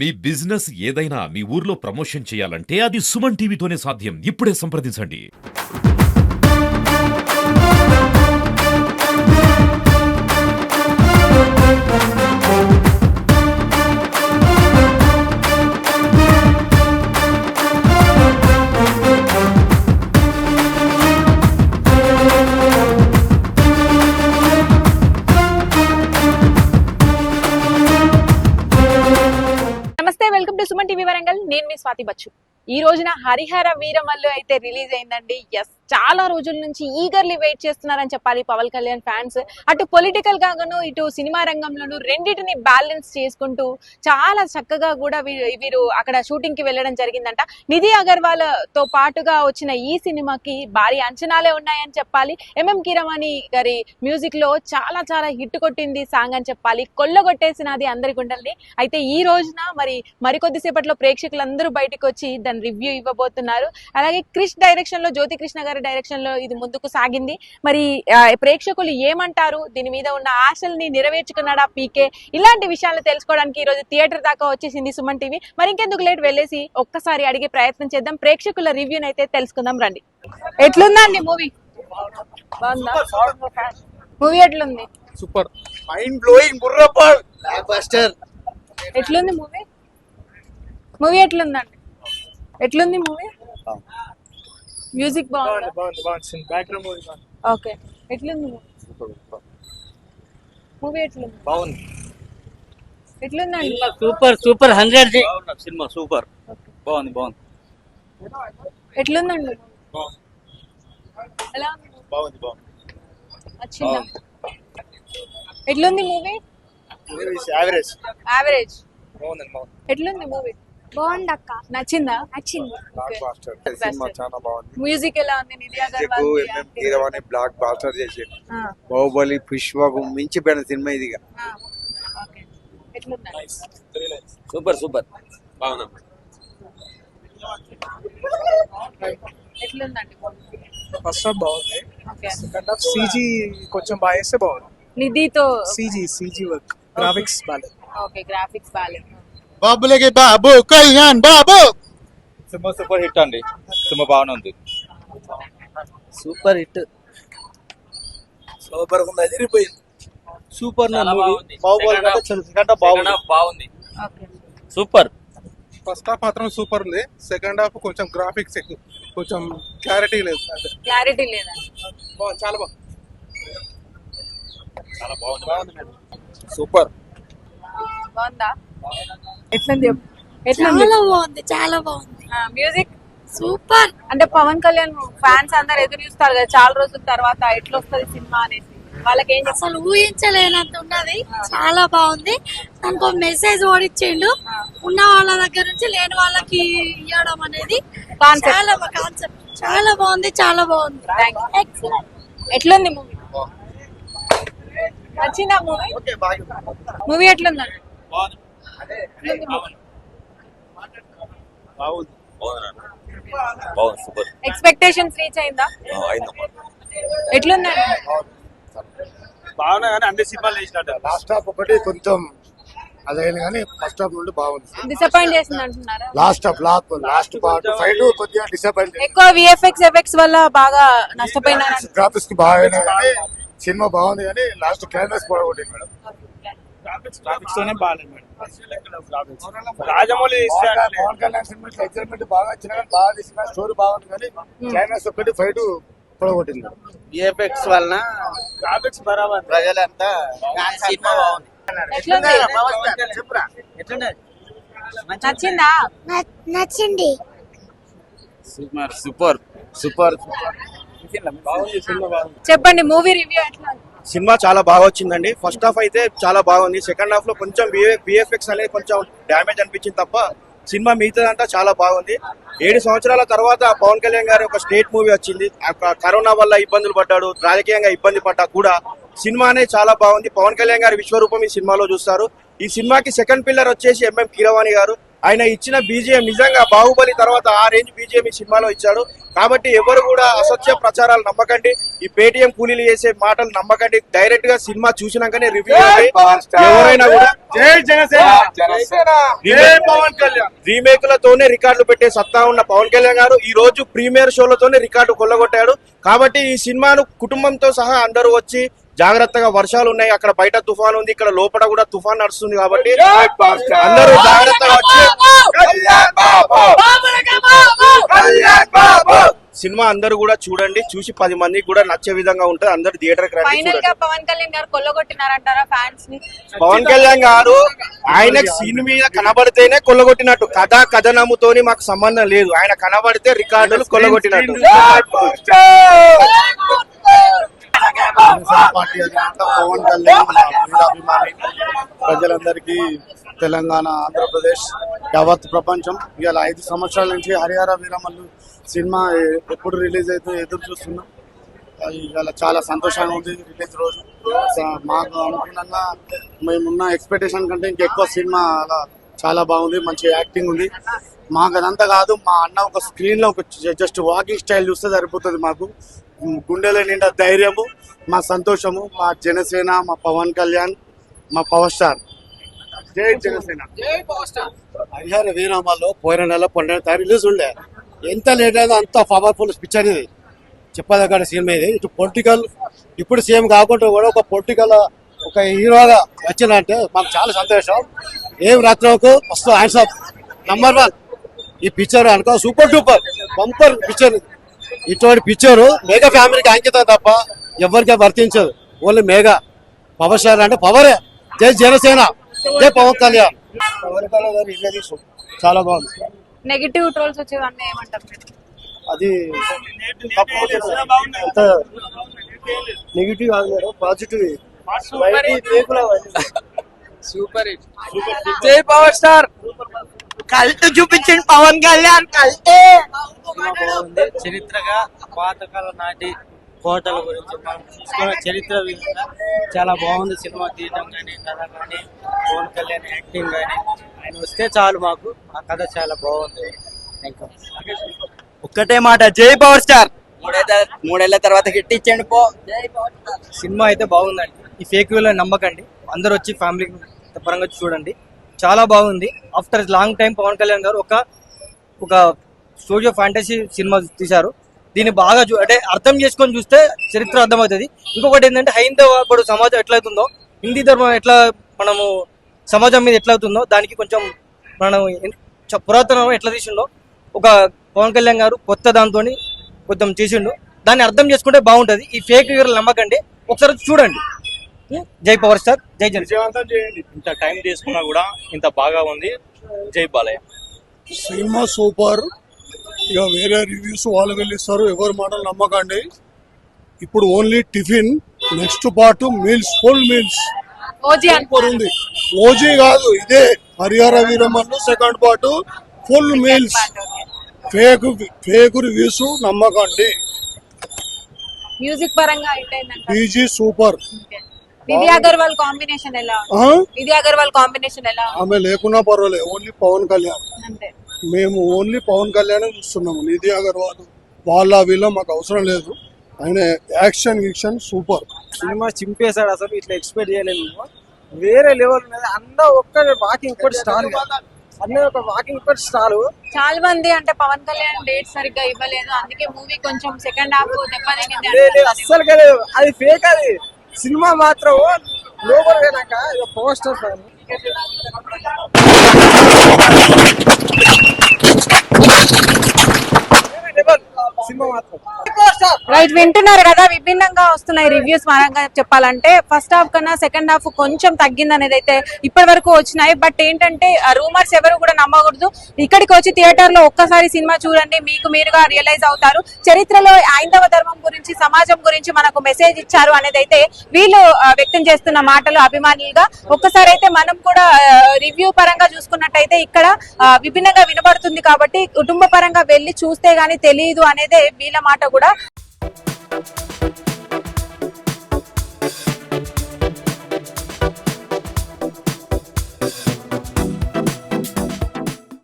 మీ business ఏదైనా మీ ఊర్లో promotion చేయాలంటే అది సుమన్ టీవీతోనే సాధ్యం. ఇప్పుడే సంప్రదించండి. నమస్తే, welcome to Suman TV Warangal. నేను మీ స్వాతి బచ్చు. ఈ రోజున హరిహర వీరమల్లు అయితే రిలీజ్ అయిందండి. ఎస్, చాలా రోజుల నుంచి ఈగర్లీ వెయిట్ చేస్తున్నారని చెప్పాలి పవన్ కళ్యాణ్ ఫ్యాన్స్. అటు పొలిటికల్ గాను ఇటు సినిమా రంగంలోనూ రెండింటిని బ్యాలెన్స్ చేసుకుంటూ చాలా చక్కగా కూడా వీరు అక్కడ షూటింగ్ కి వెళ్ళడం జరిగిందంట. నిధి అగర్వాల్ తో పాటుగా వచ్చిన ఈ సినిమాకి భారీ అంచనాలే ఉన్నాయని చెప్పాలి. ఎంఎం కీరవాణి గారి మ్యూజిక్ లో చాలా చాలా హిట్ కొట్టింది సాంగ్ అని చెప్పాలి. కొల్లగొట్టేసినది అందరి గుండెల్ని. అయితే ఈ రోజున మరికొద్దిసేపట్లో ప్రేక్షకులందరూ బయటకు వచ్చి దాని రివ్యూ ఇవ్వబోతున్నారు. అలాగే క్రిష్ డైరెక్షన్ లో, జ్యోతి కృష్ణ గారి డైరెక్షన్ లో ఇది ముందుకు సాగింది. మరి ప్రేక్షకులు ఏమంటారు, దీని మీద ఉన్న ఆశల్ని నెరవేర్చుకున్నాడా పీకే, ఇలాంటి విషయాలు తెలుసుకోవడానికి ఈ రోజు థియేటర్ దాకా వచ్చేసింది సుమన్ టీవీ. మరి ఇంకెందుకు లేట్, వెళ్ళేసి ఒక్కసారి అడిగే ప్రయత్నం చేద్దాం. ప్రేక్షకుల రివ్యూని అయితే తెలుసుకుందాం రండి. ఎట్లుందండి మూవీ? బాగుందా? మూవీ ఎట్లుంది? సూపర్, మైండ్ బ్లోయింగ్, బుర్రపాడ్, బ్లాక్ బస్టర్. ఎట్లుంది మూవీ? మూవీ ఎట్లుందండి? ఎట్లుంది మూవీ? మ్యూజిక్ బాగుంది. ఓకే, ఎట్లుంది మూవీ? ఎట్లుంది? బాగుంది. ఎట్లుందండి? సూపర్ సూపర్ 100 సినిమా సూపర్. బాగుంది బాగుంది. ఎట్లుందండి? ఎలా ఉంది? బాగుంది బాగుంది. నచ్చిందా? ఎట్లుంది మూవీ? యావరేజ్. యావరేజ్. బాగుంది బాగుంది. ఎట్లుంది మూవీ? బాగుంది అక్క, నచ్చిందా? నచ్చింది. Black buster. సినిమా చాలా బాగుంది. మ్యూజిక్ ఎలా ఉంది? నిధి అగర్వాల్ ఎంఎం కీరవాణి బ్లాక్ బాస్టర్ చేసిండు. బాహుబలి, పుష్పకు మించిపోయిన సినిమా ఇది. Super super. బాగుంది. ఎట్లుందండి? ఫస్ట్ హాఫ్ బాగుంది. ఓకే, సెకండ్ హాఫ్ సీజీ కొంచెం బాగా చేస్తే బాగుంది. నిధితో సీజీ వర్క్, గ్రాఫిక్స్ బాగాలేదు. ఓకే, గ్రాఫిక్స్ బాగాలేదు. బాబులకి బాబు, కళ్యాణ్ బాబు. సినిమా సూపర్ హిట్ అండి. సినిమా బాగానే ఉంది. Super hit. సూపర్ ఉంది, అదిరిపోయింది. సూపర్ బాహుబలి కంటే సెకండ్ హాఫ్ బాగుంది. Okay, super. ఫస్ట్ హాఫ్ మాత్రం సూపర్ ఉంది. సెకండ్ హాఫ్ కొంచెం గ్రాఫిక్స్ ఎక్కువ, కొంచెం క్లారిటీ లేదు. క్లారిటీ లేదా? బాగుంది, చాలా బాగుంది. సూపర్. బాగుందా? ఎట్లుంది? ఎట్లుంది? చాలా బాగుంది, చాలా బాగుంది. Music super. అంటే పవన్ కళ్యాణ్ ఫ్యాన్స్ అందరు ఎదురు చూస్తారు కదా చాలా రోజుల తర్వాత ఎట్లా వస్తుంది సినిమా అనేసి. వాళ్ళకి ఏం చేస్తారు? అసలు ఊహించలేనంత ఉన్నది. చాలా బాగుంది. దానికి ఒక మెసేజ్ ఓడిచ్చిండు. ఉన్న వాళ్ళ దగ్గర నుంచి లేని వాళ్ళకి ఇవ్వడం అనేది చాలా కాన్సెప్ట్. చాలా బాగుంది, చాలా బాగుంది. ఎక్సలెంట్. ఎట్లుంది మూవీ? నచ్చిందా మూవీ? మూవీ ఎట్లుందండి? బాగుంది సూపర్. ఎక్స్పెక్టేషన్స్ రీచ్ అయిందా? ఎట్లుందండి? బాగున్నా కానీ అన్ని సినిమాలు చేసినట్టు. లాస్ట్ హాఫ్ ఒకటి కొంచెం అదైంది కానీ ఫస్ట్ హాఫ్ నుండి బాగుంది. డిసప్పాయింట్ చేసింది అంటున్నారా? లాస్ట్ పార్ట్ ఫైట్ కొద్దిగా డిసప్పాయింట్. ఎక్కువ విఎఫ్ఎక్స్ ఎఫెక్ట్స్ వల్ల బాగా నష్టపోయినారా? గ్రాఫిక్స్ బాగా కానీ సినిమా బాగుంది కానీ లాస్ట్ క్లైమాక్స్ బాగుంటుంది మేడం. గ్రాఫిక్స్ తోనే బాగాలేదు madam. Rajamouli Pawan Kalyan cinema excitement బాగా వచ్చిన కానీ బాగా తీసిన స్టోరీ బాగుంది కానీ క్లైమాక్స్ ఒకటి ఫైట్ పొడగొట్టింది. విఎఫ్ఎక్స్ వలన గ్రాఫిక్స్ బరాబర్. ప్రజలంతా సినిమా బాగుంది. ఎట్లుంది? నచ్చిందా? నచ్చింది. Super super super. చెప్పండి మూవీ రివ్యూ ఎట్లా? సినిమా చాలా బాగా వచ్చిందండి. ఫస్ట్ హాఫ్ అయితే చాలా బాగుంది. సెకండ్ హాఫ్ లో కొంచెం విఎఫ్ఎక్స్ అనేది కొంచెం డ్యామేజ్ అనిపించింది తప్ప సినిమా మిగతాదంతా చాలా బాగుంది. 7 సంవత్సరాల తర్వాత పవన్ కళ్యాణ్ గారి ఒక స్టేట్ మూవీ వచ్చింది. కరోనా వల్ల ఇబ్బందులు పడ్డాడు, రాజకీయంగా ఇబ్బంది పడ్డా కూడా సినిమా అనేది చాలా బాగుంది. పవన్ కళ్యాణ్ గారి విశ్వరూపం ఈ సినిమాలో చూస్తారు. ఈ సినిమాకి సెకండ్ పిల్లర్ వచ్చేసి ఎంఎం కీరవాణి గారు. ఆయన ఇచ్చిన బీజిఎం నిజంగా బాహుబలి తర్వాత ఆ రేంజ్ బీజిఎం ఈ సినిమాలో ఇచ్చాడు. కాబట్టి ఎవరు కూడా అసత్య ప్రచారాలు నమ్మకండి, ఈ పేటిఎం కూలీలు చేసే మాటలు నమ్మకండి. డైరెక్ట్ గా సినిమా చూసినాకనే రివ్యూ ఎవరైనా కూడా జై జనసేన జనసేన జై పవన్ కళ్యాణ్. రీమేకులతోనే రికార్డులు పెట్టే సత్తా ఉన్న పవన్ కళ్యాణ్ గారు ఈ రోజు ప్రీమియర్ షోలతోనే రికార్డు కొల్లగొట్టాడు. కాబట్టి ఈ సినిమాను కుటుంబంతో సహా అందరూ వచ్చి జాగ్రత్తగా, వర్షాలు ఉన్నాయి, అక్కడ బయట తుఫాన్ ఉంది, ఇక్కడ లోపల కూడా తుఫాన్ నడుస్తుంది. కాబట్టి అందరూ జాగ్రత్తగా వచ్చి సినిమా అందరూ కూడా చూడండి. చూసి 10 మందికి కూడా నచ్చే విధంగా ఉంటుంది. అందరు థియేటర్ కి రండి, ఫైనల్ గా చూడండి. పవన్ కళ్యాణ్ గారు కొల్లగొట్టినారంటారా ఫ్యాన్స్ ని? పవన్ కళ్యాణ్ గారు ఆయనకు సీన్ మీద కనబడితేనే కొల్లగొట్టినట్టు, కథనముతోని మాకు సంబంధం లేదు. ఆయన కనబడితే రికార్డులు కొల్లగొట్టినట్టు. జనసేన పార్టీ అధినేత పవన్ కళ్యాణ్ మా వీరాభిమాని. ప్రజలందరికీ తెలంగాణ, ఆంధ్రప్రదేశ్, యావత్ ప్రపంచం ఇవాళ 5 సంవత్సరాల నుంచి హరిహర వీరమల్లు సినిమా ఎప్పుడు రిలీజ్ అయితే ఎదురు చూస్తున్నాం. ఇవాళ చాలా సంతోషంగా ఉంది రిలీజ్ రోజు. మాకు అనుకున్నా మేమున్న ఎక్స్పెక్టేషన్ కంటే ఇంకెక్కువ సినిమా అలా చాలా బాగుంది, మంచి యాక్టింగ్ ఉంది. మాకు అదంతా కాదు, మా అన్న ఒక స్క్రీన్ లో ఒక జస్ట్ వాకింగ్ స్టైల్ చూస్తే సరిపోతుంది. మాకు గుండెల నిండా ధైర్యము, మా సంతోషము, మా జనసేన, మా పవన్ కళ్యాణ్, మా పవర్ స్టార్. జై జనసేన. హరిహర వీరమల్లు పోయిన నెల 12వ తారీఖు రిలీజ్ ఉండే. ఎంత లేట్ అయిందో అంత పవర్ఫుల్ పిక్చర్ ఇది, చెప్పదగ్గ సినిమా ఇది. ఇటు పొలిటికల్, ఇప్పుడు సీఎం కాకుండా కూడా ఒక పొలిటికల్ ఒక హీరోగా వచ్చిందంటే మాకు చాలా సంతోషం. ఏం రాత్రికి వస్తూ హ్యాండ్స్ నంబర్ 1 ఈ పిక్చర్ అనుకో, సూపర్ డూపర్ బంపర్ పిక్చర్. ఇటువంటి పిక్చర్ మెగా ఫ్యామిలీకి అంకితం తప్ప ఎవరికి వర్తించదు. ఓన్లీ మెగా పవర్ స్టార్ అంటే పవరే. జై జనసేన, జై పవన్ కళ్యాణ్. పవన్ కళ్యాణ్ గారు ఇల్లది చాలా బాగుంది. నెగిటివ్ ట్రోల్స్ వచ్చేవన్నీ ఏమంటారు మీరు? అది అంత నెగిటివ్ కాదు మేడం, పాజిటివ్. Super hit. జై పవర్ స్టార్. కల్ట్ చూపించండి పవన్ కళ్యాణ్, కల్టే. బాగుంది. చరిత్రగా పాతకాల నాటి కోటల గురించి మనం చూసుకున్న చరిత్ర విధంగా చాలా బాగుంది సినిమా. తీయటం కానీ, కథ కానీ, పవన్ కళ్యాణ్ యాక్టింగ్ కానీ, ఆయన వస్తే చాలు మాకు. ఆ కథ చాలా బాగుంది. ఒక్కటే మాట, జై పవర్ స్టార్. 3 తర్వాత హిట్ ఇచ్చండి పో. సినిమా అయితే బాగుందండి. ఈ ఫేక్ వ్యూలో నమ్మకండి, అందరూ వచ్చి ఫ్యామిలీ పరంగా చూడండి. చాలా బాగుంది. After long time Pawan Kalyan garu ఒక స్టోరీ ఆఫ్ ఫ్యాంటసీ సినిమా తీశారు. దీన్ని బాగా అంటే అర్థం చేసుకొని చూస్తే చరిత్ర అర్థమవుతుంది. ఇంకొకటి ఏంటంటే హైందవ ఇప్పుడు సమాజం ఎట్లవుతుందో, హిందీ ధర్మం ఎట్లా మనము సమాజం మీద ఎట్లవుతుందో దానికి కొంచెం మనం పురాతనం ఎట్లా తీసిండో ఒక పవన్ కళ్యాణ్ గారు కొత్త దాంతో కొంచెం చేసిండు. దాన్ని అర్థం చేసుకుంటే బాగుంటది. ఈ ఫేక్ వీరలు నమ్మకండి, ఒకసారి చూడండి. జై పవర్ స్టార్, జై జనసేన. ఇంత టైం తీసుకున్నా కూడా ఇంత బాగా ఉంది. జై బాలయ్య. Cinema super. ఇక వేరే రివ్యూస్ వాళ్ళు వెళ్ళిస్తారు, ఎవరి మాటలు నమ్మకండి. ఇప్పుడు only tiffin, next part meals, full meals OG super ఉంది. ఓజీ కాదు, ఇదే Harihara Veeramallu second part full meals. Fake reviews నమ్మకండి. మ్యూజిక్ పరంగా హిట్ అయిందంట. PG super. విధి అగర్వాల్ కాంబినేషన్ ఎలా? విధి అగర్వాల్ కాంబినేషన్ ఎలా? ఆమె లేకున్నా పర్వాలేదు, ఓన్లీ పవన్ కళ్యాణ్. అంతే, మేము ఓన్లీ పవన్ కళ్యాణ్ చూస్తున్నాము. నిధి అగర్వాల్ వీళ్ళ మాకు అవసరం లేదు. ఆయన యాక్షన్ సూపర్. సినిమా చింపేశాడు. అసలు ఇట్లా ఎక్స్పెక్ట్ చేయలేదు. వేరే లెవెల్ ఉన్నది. అందరూ ఒక్క వాకింగ్ ఫుట్ స్టార్, అన్నీ ఒక వాకింగ్ ఫుట్ స్టార్. చాలా మంది అంటే పవన్ కళ్యాణ్ డేట్ సరిగ్గా ఇవ్వలేదు, అందుకే మూవీ కొంచెం సెకండ్ హాఫ్ దెబ్బతింది. అస్సలు కాదు, అది ఫేక్. అది సినిమా మాత్రం లోపల పోయినాక పోస్టర్ సినిమా మాత్రం. రైట్, వింటున్నారు కదా, విభిన్నంగా వస్తున్నాయి రివ్యూస్. పరంగా చెప్పాలంటే ఫస్ట్ హాఫ్ కన్నా సెకండ్ హాఫ్ కొంచెం తగ్గింది అనేది అయితే ఇప్పటి వరకు వచ్చినాయి. బట్ ఏంటంటే రూమర్స్ ఎవరు కూడా నమ్మకూడదు. ఇక్కడికి వచ్చి థియేటర్ లో ఒక్కసారి సినిమా చూడండి, మీకు మీరుగా రియలైజ్ అవుతారు. చరిత్రలో హైందవ ధర్మం గురించి, సమాజం గురించి మనకు మెసేజ్ ఇచ్చారు అనేది అయితే వీళ్ళు వ్యక్తం చేస్తున్న మాటలు అభిమానులుగా. ఒక్కసారి అయితే మనం కూడా రివ్యూ పరంగా చూసుకున్నట్టయితే ఇక్కడ విభిన్నంగా వినబడుతుంది. కాబట్టి కుటుంబ పరంగా వెళ్లి చూస్తే గానీ తెలియదు అనేదే వీళ్ళ మాట కూడా.